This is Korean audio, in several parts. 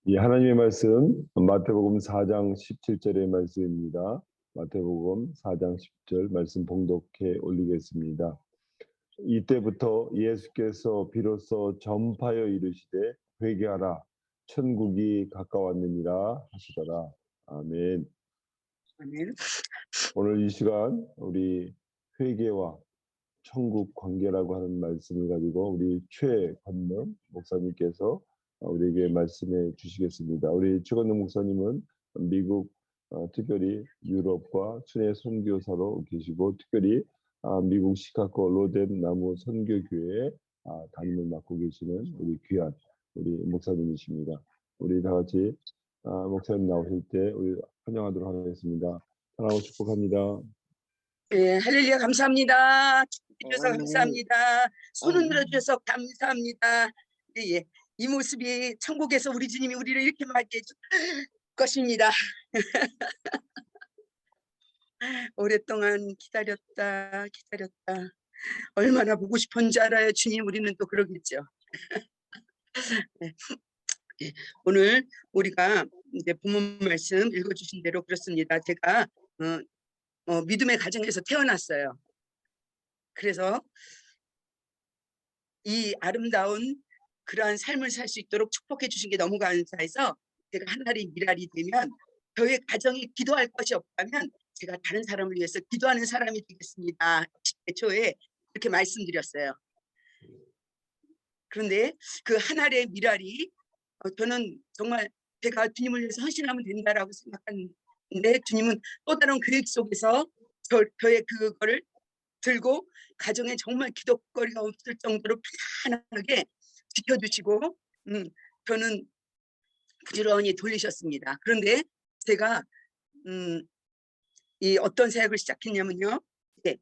이 하나님의 말씀 마태복음 4장 17절의 말씀입니다. 마태복음 4장 10절 말씀 봉독해 올리겠습니다. 이때부터 예수께서 비로소 전파하여 이르시되 회개하라 천국이 가까웠느니라 하시더라. 아멘. 아멘. 오늘 이 시간 우리 회개와 천국 관계라고 하는 말씀을 가지고 우리 최건능 목사님께서 우리에게 말씀해 주시겠습니다. 우리 최건능 목사님은 미국 특별히 유럽과 순회 선교사로 계시고 특별히 미국 시카고 로덴 나무 선교교회에 담임을 맡고 계시는 우리 귀한 우리 목사님이십니다. 우리 다 같이 목사님 나오실 때 우리 환영하도록 하겠습니다. 사랑하고 축복합니다. 네, 할렐루야 감사합니다. 주셔서 감사합니다. 손 흔들어 주셔서 감사합니다. 예, 이 모습이 천국에서 우리 주님이 우리를 이렇게 맞게 해줄 것입니다. 오랫동안 기다렸다. 얼마나 보고 싶은지 알아요. 주님, 우리는 또 그러겠죠. 네. 예, 오늘 우리가 이제 본문 말씀 읽어주신 대로 그렇습니다. 제가 믿음의 가정에서 태어났어요. 그래서 이 아름다운 그러한 삶을 살 수 있도록 축복해 주신 게 너무 감사해서 제가 하나님 미랄이 되면 저의 가정이 기도할 것이 없다면 제가 다른 사람을 위해서 기도하는 사람이 되겠습니다. 10대 초에 그렇게 말씀드렸어요. 그런데 그 하나의 미랄이 저는 정말 제가 주님을 위해서 헌신하면 된다라고 생각하는데 주님은 또 다른 계획 속에서 저의 그거를 들고 가정에 정말 기도거리가 없을 정도로 편안하게 지켜주시고 저는 부지런히 돌리셨습니다. 그런데 제가 이 어떤 사역을 시작했냐면요. 네.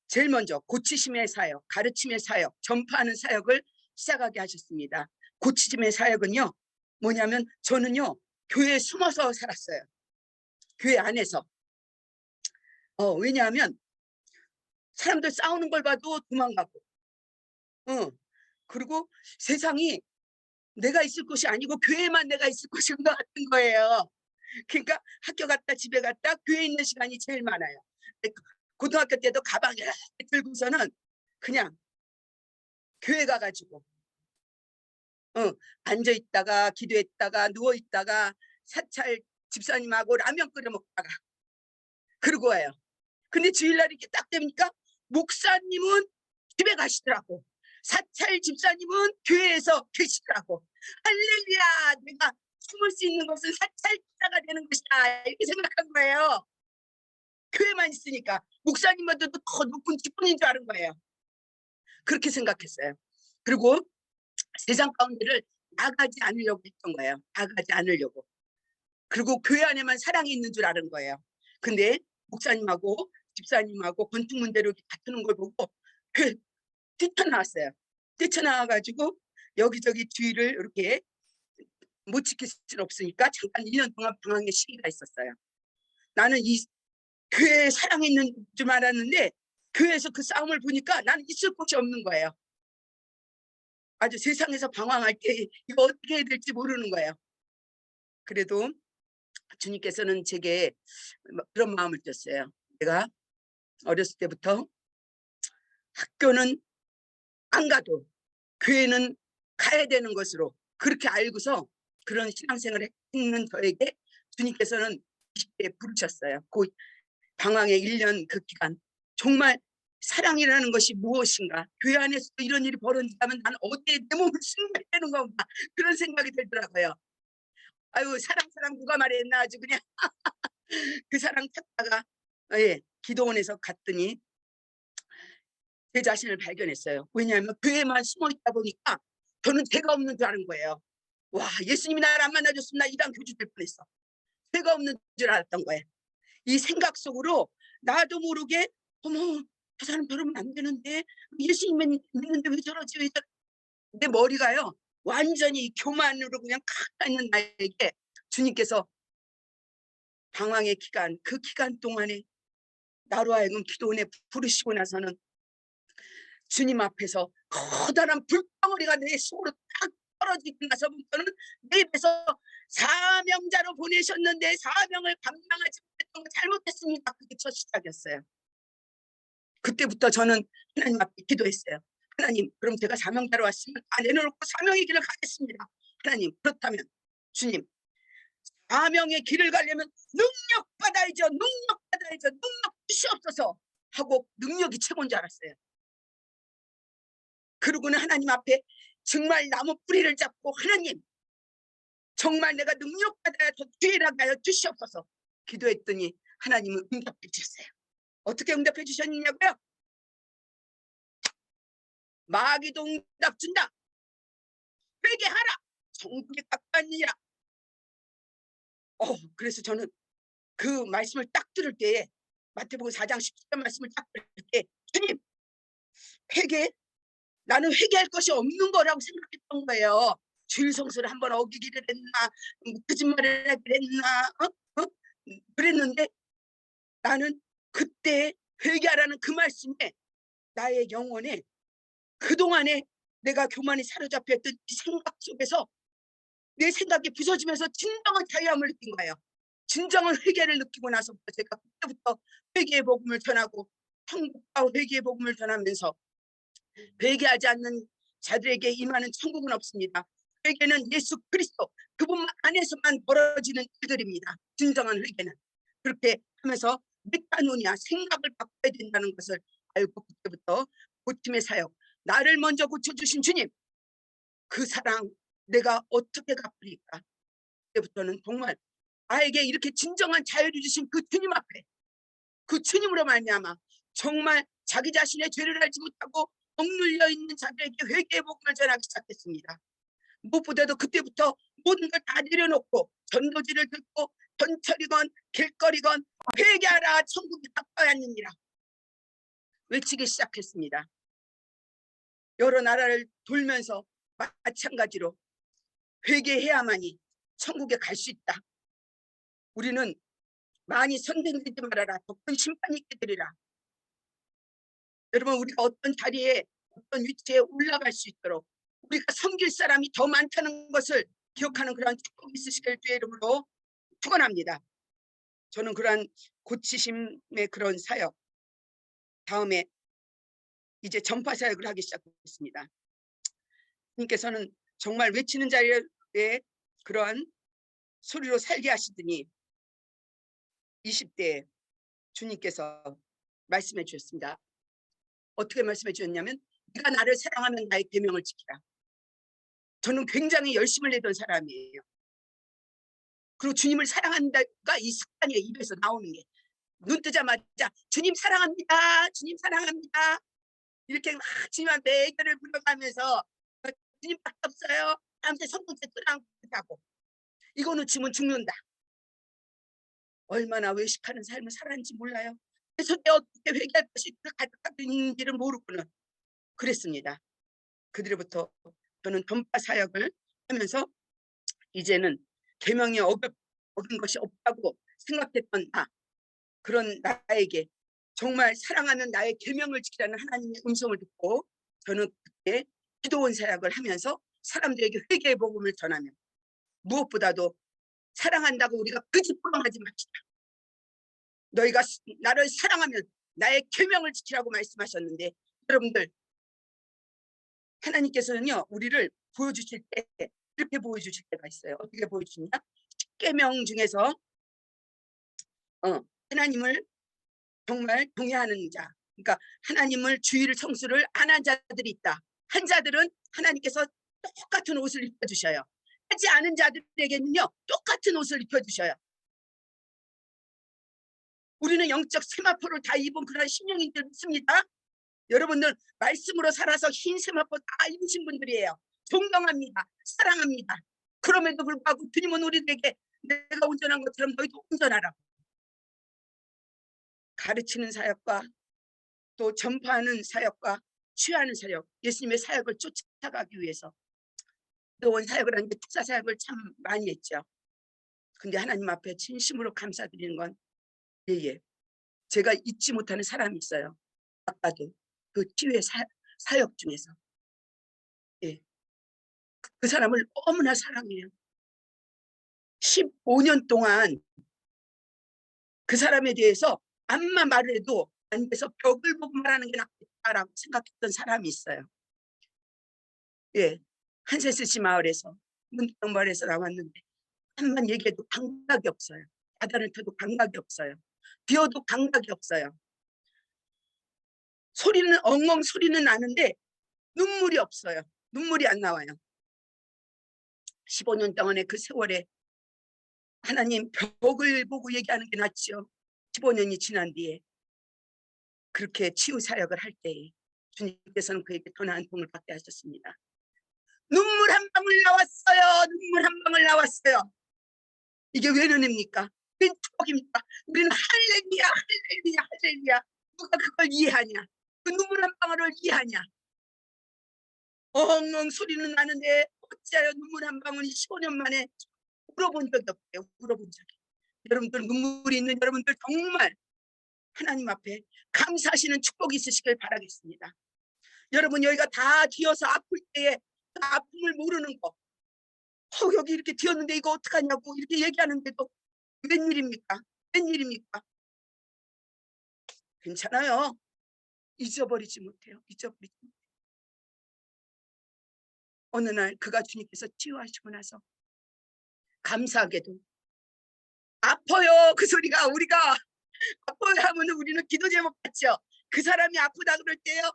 제일 먼저 고치심의 사역, 가르침의 사역, 전파하는 사역을 시작하게 하셨습니다. 고치심의 사역은요. 뭐냐면 저는요. 교회에 숨어서 살았어요. 교회 안에서. 왜냐하면 사람들 싸우는 걸 봐도 도망가고 그리고 세상이 내가 있을 곳이 아니고 교회만 내가 있을 곳인 것 같은 거예요. 그러니까 학교 갔다 집에 갔다 교회에 있는 시간이 제일 많아요. 고등학교 때도 가방 이렇게 들고서는 그냥 교회 가가지고 앉아있다가 기도했다가 누워있다가 사찰 집사님하고 라면 끓여 먹다가 그러고 와요. 근데 주일날 이렇게 딱 되니까 목사님은 집에 가시더라고. 사찰 집사님은 교회에서 계시더라고. 할렐루야, 내가 숨을 수 있는 것은 사찰 집사가 되는 것이다 이렇게 생각한 거예요. 교회만 있으니까 목사님보다도 더 높은 직분인 줄 아는 거예요. 그렇게 생각했어요. 그리고 세상 가운데를 나가지 않으려고 했던 거예요. 나가지 않으려고. 그리고 교회 안에만 사랑이 있는 줄 아는 거예요. 근데 목사님하고 집사님하고 권투문제로 다투는 걸 보고 뛰쳐나왔어요. 뛰쳐나와가지고 여기저기 주의를 이렇게 못 지킬 수는 없으니까 잠깐 1년 동안 방황의 시기가 있었어요. 나는 이 교회에 사랑이 있는 줄 알았는데 교회에서 그 싸움을 보니까 나는 있을 곳이 없는 거예요. 아주 세상에서 방황할 때 이거 어떻게 해야 될지 모르는 거예요. 그래도 주님께서는 제게 그런 마음을 줬어요. 내가 어렸을 때부터 학교는 안 가도 교회는 가야 되는 것으로 그렇게 알고서 그런 신앙생활을 했는 저에게 주님께서는 20대에 부르셨어요. 그 방황의 1년 그 기간 정말 사랑이라는 것이 무엇인가, 교회 안에서도 이런 일이 벌어진다면 나는 어디에 내 몸을 숨겨야 되는 건가 그런 생각이 들더라고요. 아유 사랑 누가 말했나 아주 그냥 그 사랑 찾다가 기도원에서 갔더니 제 자신을 발견했어요. 왜냐하면 교회만 숨어 있다 보니까 저는 죄가 없는 줄 아는 거예요. 와, 예수님이 나를 안 만나줬으면 나 이단 교주 될 뻔했어. 죄가 없는 줄 알았던 거예요. 이 생각 속으로 나도 모르게 어머 저 사람 저러면 안 되는데 예수님 믿는데 왜 저러지 왜 저러지. 내 머리가요 완전히 교만으로 그냥 칵 있는 나에게 주님께서 방황의 기간 그 기간 동안에 나로 하여금 기도원에 부르시고 나서는 주님 앞에서 커다란 불덩어리가 내 속으로 딱 떨어지고 나서부터는 내 입에서 사명자로 보내셨는데 사명을 감당하지 못했던 거 잘못했습니다. 그게 첫 시작이었어요. 그때부터 저는 하나님 앞에 기도했어요. 하나님, 그럼 제가 사명자로 왔으면 다 내려놓고 사명의 길을 가겠습니다. 하나님, 그렇다면 주님, 사명의 길을 가려면 능력 받아야죠. 능력 받아야죠. 능력 주시옵소서 하고 능력이 최고인 줄 알았어요. 그러고는 하나님 앞에 정말 나무 뿌리를 잡고 하나님, 정말 내가 능력 받아야 더 기회를 하여 주시옵소서 기도했더니 하나님은 응답해 주셨어요. 어떻게 응답해 주셨냐고요? 마귀도 응답 준다. 회개하라. 천국에 가까이니라. 그래서 저는 그 말씀을 딱 들을 때에 마태복음 4장 17절 말씀을 딱 들을 때 주님, 회개? 나는 회개할 것이 없는 거라고 생각했던 거예요. 주일 성수를 한번 어기기를 했나, 거짓말을 하기를 했나, 그랬는데 나는 그때 회개하라는 그 말씀에 나의 영혼에 그동안에 내가 교만이 사로잡혔던 이 생각 속에서 내 생각이 부서지면서 진정한 자유함을 느낀 거예요. 진정한 회개를 느끼고 나서부터 제가 그때부터 회개의 복음을 전하고 천국과 회개의 복음을 전하면서 회개하지 않는 자들에게 임하는 천국은 없습니다. 회개는 예수 그리스도 그분 안에서만 벌어지는 일들입니다. 진정한 회개는. 그렇게 하면서 메타노니아 생각을 바꿔야 된다는 것을 알고 그때부터 고침의 사역, 나를 먼저 고쳐주신 주님, 그 사랑 내가 어떻게 갚으리까? 그때부터는 정말 나에게 이렇게 진정한 자유를 주신 그 주님 앞에, 그 주님으로 말미암아 정말 자기 자신의 죄를 알지 못하고 억눌려 있는 자들에게 회개의 복음을 전하기 시작했습니다. 무엇보다도 그때부터 모든 걸 다 내려놓고 전도지를 듣고 전철이건 길거리건 회개하라 천국이 가까이 왔느니라 외치기 시작했습니다. 여러 나라를 돌면서 마찬가지로 회개해야만이 천국에 갈 수 있다. 우리는 많이 선생되지 말아라. 더 큰 심판이 있게 되리라. 여러분, 우리가 어떤 자리에 어떤 위치에 올라갈 수 있도록 우리가 섬길 사람이 더 많다는 것을 기억하는 그런 축복이 있으시길 주의 이름으로 축원합니다. 저는 그러한 고치심의 그런 사역, 다음에 이제 전파 사역을 하기 시작했습니다. 주님께서는 정말 외치는 자리에 그러한 소리로 살게 하시더니 20대에 주님께서 말씀해 주셨습니다. 어떻게 말씀해 주셨냐면 네가 나를 사랑하면 나의 계명을 지키라. 저는 굉장히 열심을 내던 사람이에요. 그리고 주님을 사랑한다가 이 습관이에요. 입에서 나오는 게. 눈 뜨자마자 주님 사랑합니다. 주님 사랑합니다. 이렇게 막 주님한테 애교를 부려가면서 주님밖에 없어요. 다음에 성공제 뚜랑하고 이거 놓치면 죽는다. 얼마나 외식하는 삶을 살았는지 몰라요. 그래서 어떻게 회개할 것이 가득한지를 모르고는 그랬습니다. 그들로부터 저는 전파 사역을 하면서 이제는 계명이 어긴 것이 없다고 생각했던 그런 나에게 정말 사랑하는 나의 계명을 지키라는 하나님의 음성을 듣고 저는 그때 기도원 사역을 하면서 사람들에게 회개의 복음을 전하며 무엇보다도 사랑한다고 우리가 거짓부렁하지 맙시다. 너희가 나를 사랑하면 나의 계명을 지키라고 말씀하셨는데 여러분들 하나님께서는요 우리를 보여주실 때 이렇게 보여주실 때가 있어요. 어떻게 보여주시냐? 10계명 중에서 하나님을 정말 동의하는 자, 그러니까 하나님을 주일 성수를 안 한 자들이 있다. 한 자들은 하나님께서 똑같은 옷을 입혀주셔요. 하지 않은 자들에게는요 똑같은 옷을 입혀주셔요. 우리는 영적 세마포를 다 입은 그런 신령인들 믿습니다. 여러분들 말씀으로 살아서 흰 세마포 다 입으신 분들이에요. 존경합니다. 사랑합니다. 그럼에도 불구하고 주님은 우리에게 내가 운전한 것처럼 너희도 운전하라고. 가르치는 사역과 또 전파하는 사역과 취하는 사역, 예수님의 사역을 쫓아가기 위해서 온 사역을 하는데 투사 사역을 참 많이 했죠. 근데 하나님 앞에 진심으로 감사드리는 건 제가 잊지 못하는 사람이 있어요. 아까도 그 치유의 사역 중에서 그 사람을 너무나 사랑해요. 15년 동안 그 사람에 대해서 암만 말을 해도 안 돼서 벽을 보고 말하는 게 낫겠다라고 생각했던 사람이 있어요. 예, 한세스시 마을에서 문경 마을에서 나왔는데 한번 얘기해도 감각이 없어요. 바다를 터도 감각이 없어요. 비어도 감각이 없어요. 소리는 엉엉 소리는 나는데 눈물이 없어요. 눈물이 안 나와요. 15년 동안의 그 세월에 하나님 벽을 보고 얘기하는 게 낫죠. 15년이 지난 뒤에 그렇게 치유 사역을 할 때에 주님께서는 그에게 전화 한 통을 받게 하셨습니다. 눈물 한 방울 나왔어요. 눈물 한 방울 나왔어요. 이게 왜 은혜입니까? 왜 축복입니까? 우리는 할렐루야 할렐루야 할렐루야. 누가 그걸 이해하냐? 그 눈물 한 방울을 이해하냐? 엉엉 소리는 나는데 어찌하여 눈물 한 방울이 15년 만에 울어본 적이 없대요. 울어본 적이. 여러분들 눈물이 있는 여러분들 정말 하나님 앞에 감사하시는 축복이 있으시길 바라겠습니다. 여러분 여기가 다 뒤어서 아플 때에 그 아픔을 모르는 거. 여기 이렇게 뒤었는데 이거 어떡하냐고 이렇게 얘기하는데도 웬일입니까? 웬일입니까? 괜찮아요. 잊어버리지 못해요. 잊어버리지 못해요. 어느 날 그가 주님께서 치유하시고 나서 감사하게도 아파요. 그 소리가 우리가 아파요 하면 우리는 기도 제목 같죠. 그 사람이 아프다 그럴 때요.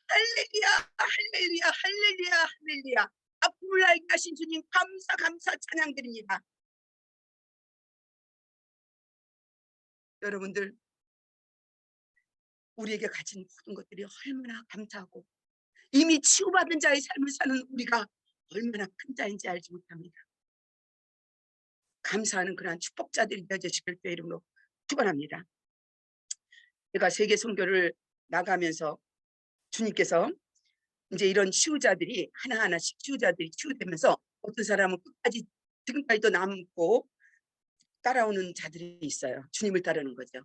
할렐루야 할렐루야 할렐루야 할렐루야. 아픔을 알게 하신 주님 감사 감사 찬양드립니다. 여러분들 우리에게 가진 모든 것들이 얼마나 감사하고 이미 치유받은 자의 삶을 사는 우리가 얼마나 큰 자인지 알지 못합니다. 감사하는 그러한 축복자들이 되어주시길 주의 이름으로 축원합니다. 제가 세계 선교를 나가면서 주님께서 이제 이런 치유자들이 하나하나씩 치유자들이 치유되면서 어떤 사람은 끝까지 지금까지도 남고 따라오는 자들이 있어요. 주님을 따르는 거죠.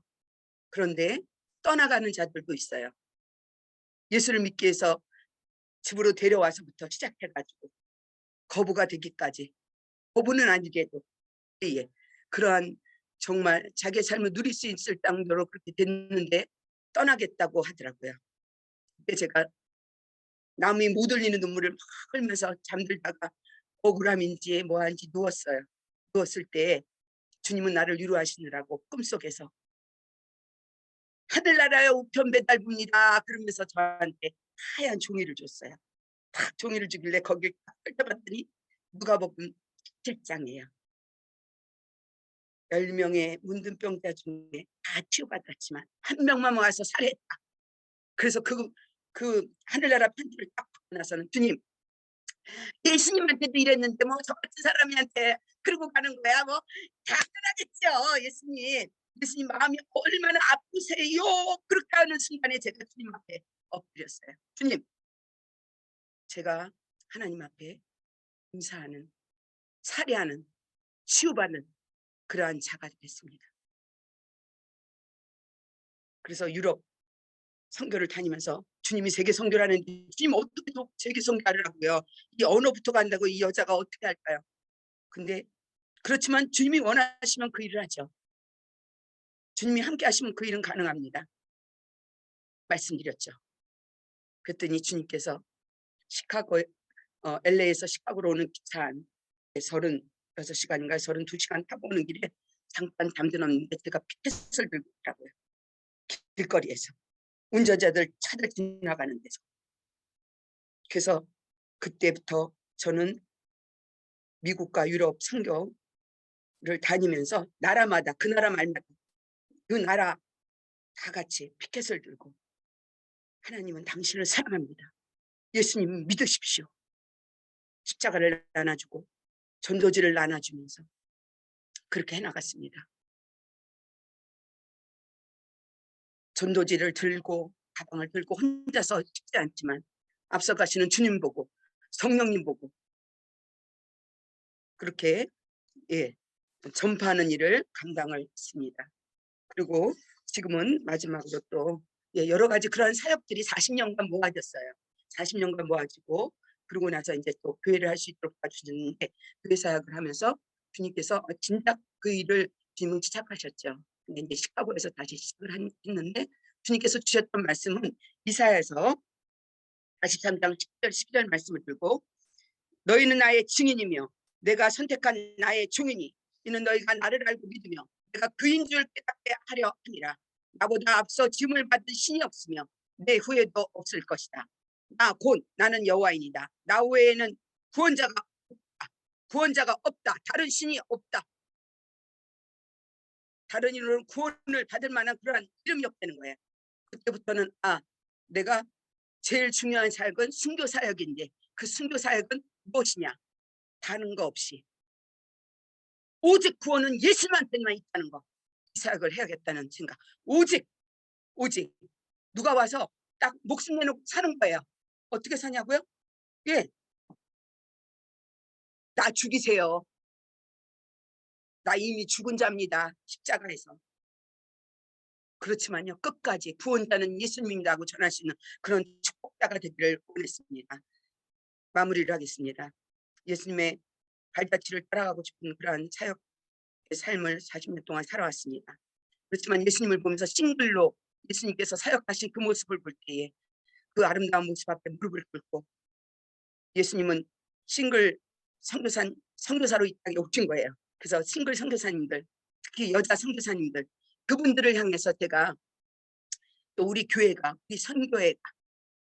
그런데 떠나가는 자들도 있어요. 예수를 믿기 위해서 집으로 데려와서부터 시작해가지고 거부가 되기까지, 거부는 아니래도 예, 그러한 정말 자기의 삶을 누릴 수 있을 정도로 그렇게 됐는데 떠나겠다고 하더라고요. 그때 제가 남이 못 흘리는 눈물을 막 흘면서 잠들다가 억울함인지 뭐한지 누웠어요. 누웠을 때 주님은 나를 위로하시느라고 꿈속에서 하늘나라에 우편 배달부입니다 그러면서 저한테 하얀 종이를 줬어요. 딱 종이를 주길래 거길 딱 펼쳐봤더니 누가복음 7장이에요. 10명의 문둥병자 중에 다 치유받았지만 한 명만 와서 살했다. 그래서 그 하늘나라 편지를 딱 받고 나서는 주님 예수님한테도 이랬는데 뭐 저 같은 사람한테 그러고 가는 거야. 뭐 당연하겠죠. 예수님 마음이 얼마나 아프세요. 그렇게 하는 순간에 제가 주님 앞에 엎드렸어요. 주님 제가 하나님 앞에 감사하는 살해하는 치유받는 그러한 자가 됐습니다. 그래서 유럽 선교를 다니면서 주님이 세계 선교를 하는데 주님 어떻게 또 세계 선교를 하고요. 이 언어부터 간다고 이 여자가 어떻게 할까요? 근데 그렇지만 주님이 원하시면 그 일을 하죠. 주님이 함께 하시면 그 일은 가능합니다. 말씀드렸죠. 그랬더니 주님께서 시카고 LA에서 시카고로 오는 기차 안 36시간인가 32시간 타고 오는 길에 잠깐 잠들었는데 제가 피켓을 들고 있더라고요. 길거리에서 운전자들 차들 지나가는 데서. 그래서 그때부터 저는 미국과 유럽 선교를 다니면서 나라마다 그 나라 말마다 그 나라 다 같이 피켓을 들고 하나님은 당신을 사랑합니다. 예수님 믿으십시오. 십자가를 나눠주고 전도지를 나눠주면서 그렇게 해나갔습니다. 전도지를 들고 가방을 들고 혼자서 쉽지 않지만 앞서가시는 주님 보고 성령님 보고 그렇게 전파하는 일을 감당을 했습니다. 그리고 지금은 마지막으로 또 여러 가지 그런 사역들이 40년간 모아졌어요. 40년간 모아지고 그러고 나서 이제 또 교회를 할 수 있도록 봐주셨는데 교회 사역을 하면서 주님께서 진작 그 일을 주님은 시작하셨죠. 근데 이제 시카고에서 다시 시작을 했는데 주님께서 주셨던 말씀은 이사야에서 43장 10절 12절 말씀을 들고 너희는 나의 증인이며 내가 선택한 나의 종이니 이는 너희가 나를 알고 믿으며 내가 그인 줄 깨닫게 하려 함이라. 나보다 앞서 짐을 받은 신이 없으며 내 후에도 없을 것이다. 나 곧 나는 여호와이니다. 나 외에는 구원자가 없다. 구원자가 없다. 다른 신이 없다. 다른 이름으로 구원을 받을 만한 그러한 이름이 없다는 거예요. 그때부터는 내가 제일 중요한 사역은 순교 사역인데 그 순교 사역은 무엇이냐? 다른 거 없이 오직 구원은 예수님한테만 있다는 거. 이 사역을 해야겠다는 생각. 오직 누가 와서 딱 목숨 내놓고 사는 거예요. 어떻게 사냐고요? 예, 나 죽이세요. 나 이미 죽은 자입니다. 십자가에서. 그렇지만요, 끝까지 구원자는 예수님이라고 전할 수 있는 그런 축복자가 되기를 원했습니다. 마무리를 하겠습니다. 예수님의 발자취를 따라가고 싶은 그러한 사역의 삶을 40년 동안 살아왔습니다. 그렇지만 예수님을 보면서 싱글로 예수님께서 사역하신 그 모습을 볼 때에 그 아름다운 모습 앞에 무릎을 꿇고 예수님은 싱글 선교사로 이 땅에 오신 거예요. 그래서 싱글 선교사님들, 특히 여자 선교사님들, 그분들을 향해서 제가 또 우리 교회가, 우리 선교회가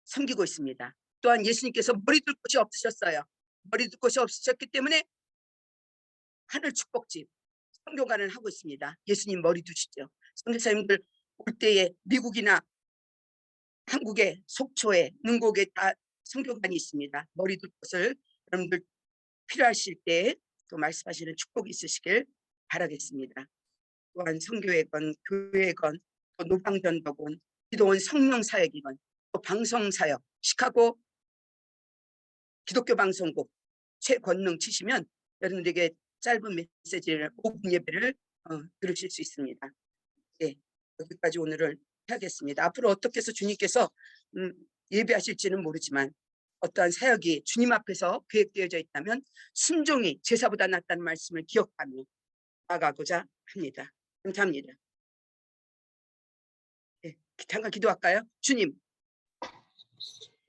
섬기고 있습니다. 또한 예수님께서 머리 둘 곳이 없으셨어요. 머리 둘 곳이 없으셨기 때문에 하늘 축복집 선교관을 하고 있습니다. 예수님 머리 두시죠. 선교사님들 올 때에 미국이나 한국에 속초에 능곡에 다 선교관이 있습니다. 머리 둘 곳을 여러분들 필요하실 때 또 말씀하시는 축복이 있으시길 바라겠습니다. 또한 선교회건 교회건 또 노방전도건 기도원 성령사역이건 또 방송사역 시카고 기독교 방송국 최권능 치시면 여러분들에게 짧은 메시지를 5분 예배를 들으실 수 있습니다. 네, 여기까지 오늘을 하겠습니다. 앞으로 어떻게 해서 주님께서 예배하실지는 모르지만 어떠한 사역이 주님 앞에서 계획되어져 있다면 순종이 제사보다 낫다는 말씀을 기억하며 나가고자 합니다. 감사합니다. 네, 잠깐 기도할까요? 주님,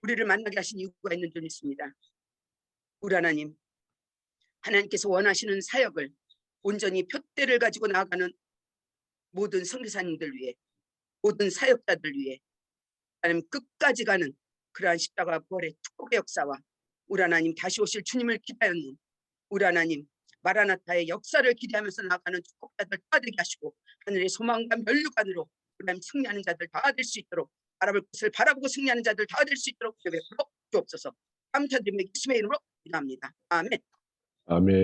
우리를 만나게 하신 이유가 있는 줄 믿습니다. 우리 하나님께서 원하시는 사역을 온전히 표대를 가지고 나아가는 모든 선교사님들 위해, 모든 사역자들 위해 하나님 끝까지 가는 그러한 십자가 부활의 축복의 역사와 우리 하나님 다시 오실 주님을 기다리는 우리 하나님 마라나타의 역사를 기대하면서 나가는 축복자들 다 되게 하시고 하늘의 소망과 면류관으로 하나님 승리하는 자들 다 될 수 있도록 바라볼 것을 바라보고 승리하는 자들 다 될 수 있도록 예배로 주옵소서. 감사드리며 예수님의 이름으로 기도합니다. 아멘. 아멘.